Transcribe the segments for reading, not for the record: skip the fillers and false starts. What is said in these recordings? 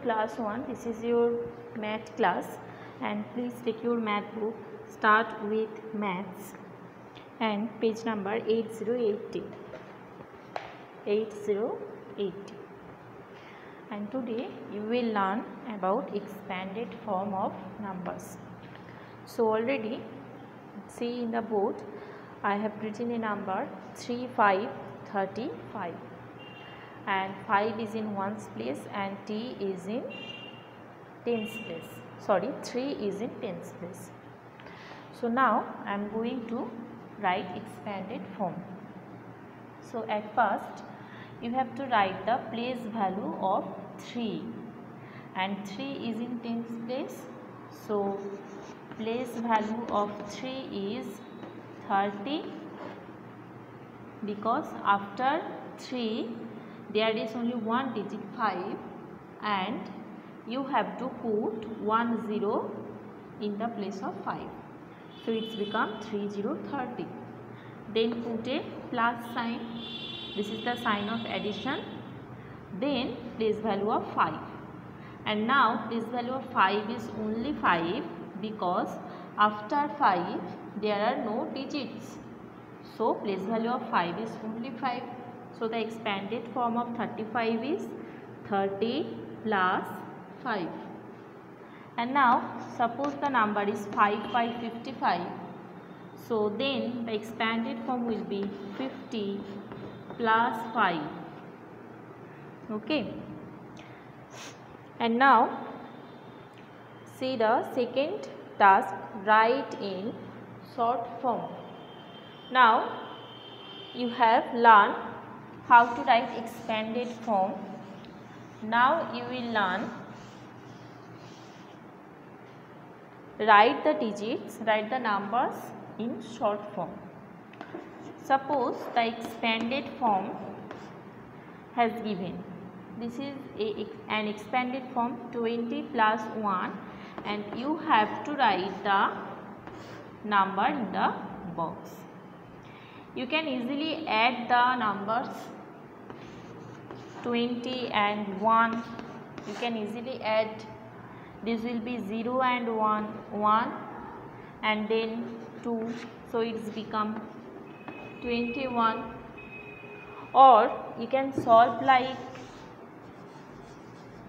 class 1. This is your math class, and please take your math book. Start with maths and page number 8080. 8080. And today you will learn about expanded form of numbers. So already see in the board I have written a number 3535. And 5 is in ones place and t is in tens place. Sorry, 3 is in tens place. So now I am going to write expanded form. So at first you have to write the place value of 3, and 3 is in tens place. So place value of 3 is 30, because after 3 there is only one digit 5 and you have to put 1 0 in the place of 5. So it's become 3030. Then put a plus sign. This is the sign of addition. Then place value of 5. And now place value of 5 is only 5 because after 5 there are no digits. So place value of 5 is only 5. So the expanded form of 35 is 30 plus 5. And now suppose the number is 5555. So then the expanded form will be 50 plus 5. Okay. And now see the second task, write in short form. Now you have learned how to write expanded form. Now you will learn write the digits, write the numbers in short form. Suppose the expanded form has given, this is an expanded form 20 plus 1, and you have to write the number in the box. You can easily add the numbers 20 and 1. You can easily add, this will be 0 and 1 and then 2. So it's become 21. Or you can solve like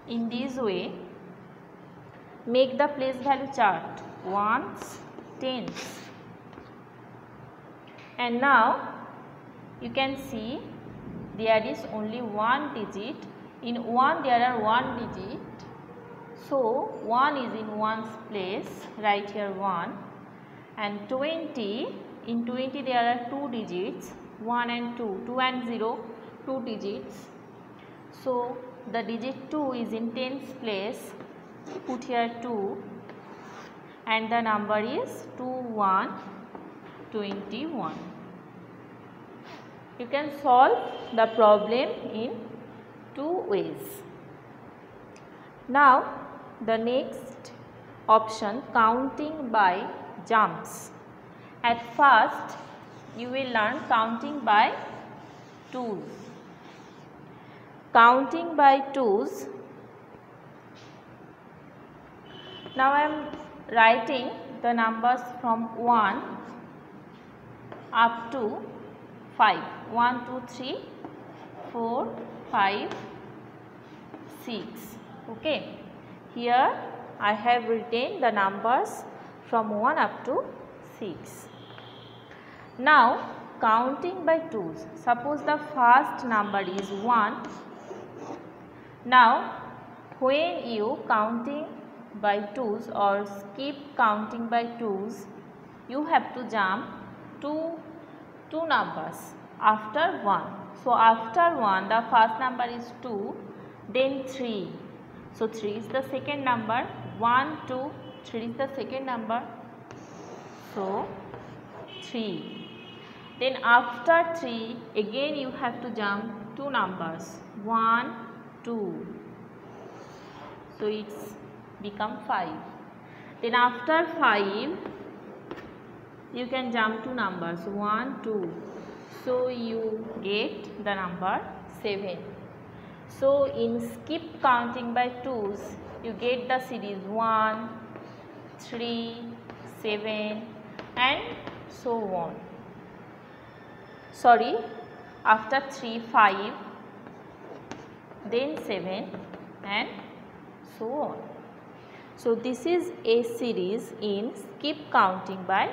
in this way. Make the place value chart, ones, tens. And now you can see there is only one digit. In 1 there are one digit. So 1 is in ones place, right here 1. And 20, in 20 there are two digits, 1 and 2, 2 and 0, two digits. So the digit 2 is in tens place, put here 2, and the number is 2121. You can solve the problem in two ways. Now the next option, counting by jumps. At first you will learn counting by twos. Counting by twos. Now I am writing the numbers from 1 up to 5. 1, 2, 3, 4, 5, 6. Okay. Here I have written the numbers from 1 up to 6. Now counting by twos. Suppose the first number is 1. Now when you counting by twos or skip counting by twos, you have to jump two numbers after 1. So after 1 the first number is 2, then 3. So 3 is the second number, 1, 2, 3 is the second number. So 3. Then after 3 again you have to jump two numbers, 1, 2. So it's become 5. Then after 5 you can jump two numbers, 1, 2. So you get the number 7. So in skip counting by 2's, you get the series 1, 3, 7 and so on. Sorry, after 3, 5, then 7 and so on. So this is a series in skip counting by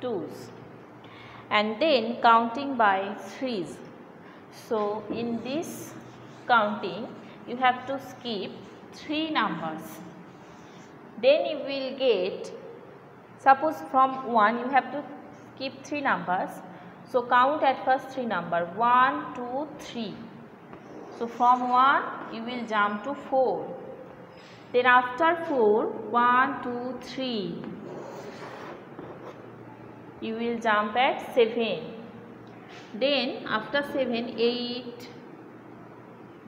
2's. And then counting by 3's. So in this counting, you have to skip 3 numbers. Then you will get, suppose from 1 you have to skip 3 numbers. So count at first 3 numbers, 1, 2, 3. So from 1 you will jump to 4. Then after 4, 1, 2, 3. You will jump at 7. Then after 7, 8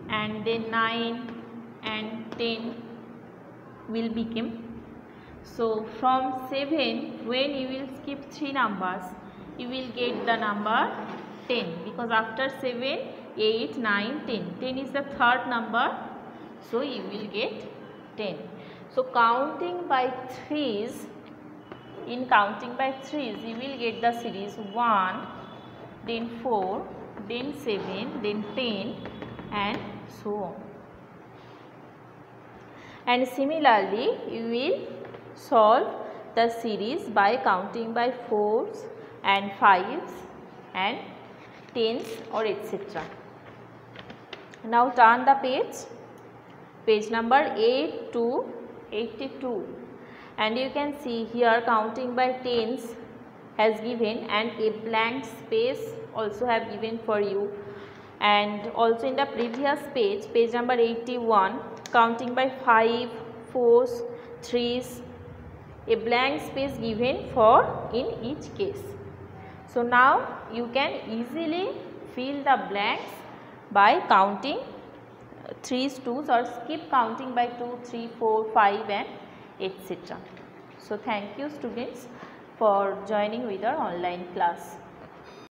and then 9 and 10 will become. So from 7, when you will skip 3 numbers, you will get the number 10, because after 7, 8, 9, 10. 10 is the third number, so you will get 10. So counting by 3's, in counting by 3's, you will get the series 1, then 4, then 7, then 10 and so on. And similarly, you will solve the series by counting by 4's and 5's and 10's or etc. Now turn the page number 8 to 82, and you can see here counting by 10's has given and a blank space also have given for you. And also in the previous page number 81, counting by 5, 4's, 3's, a blank space given for in each case. So now you can easily fill the blanks by counting 3's, 2's or skip counting by 2, 3, 4, 5 and etc. So thank you students for joining with our online class.